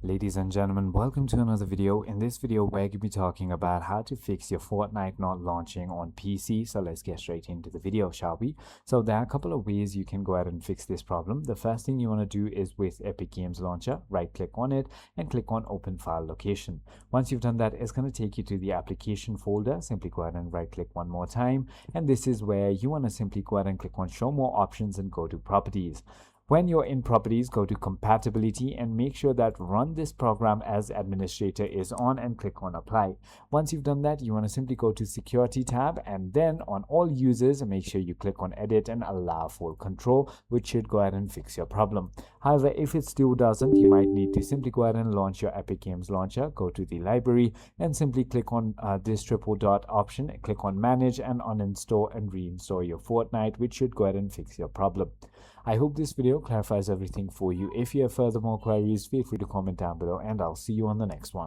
Ladies and gentlemen, welcome to another video. In this video, we're going to be talking about how to fix your Fortnite not launching on PC. So let's get straight into the video, shall we? So there are a couple of ways you can go ahead and fix this problem. The first thing you want to do is with Epic Games Launcher, right click on it and click on Open File Location. Once you've done that, it's going to take you to the application folder. Simply go ahead and right click one more time. And this is where you want to simply go ahead and click on Show More Options and go to Properties. When you're in Properties, go to Compatibility and make sure that Run this program as administrator is on and click on Apply. Once you've done that, you want to simply go to Security tab and then on All Users, make sure you click on Edit and Allow Full Control, which should go ahead and fix your problem. However, if it still doesn't, you might need to simply go ahead and launch your Epic Games Launcher. Go to the library and simply click on this triple dot option, click on Manage and uninstall and reinstall your Fortnite, which should go ahead and fix your problem. I hope this video clarifies everything for you. If you have further more queries, feel free to comment down below and I'll see you on the next one.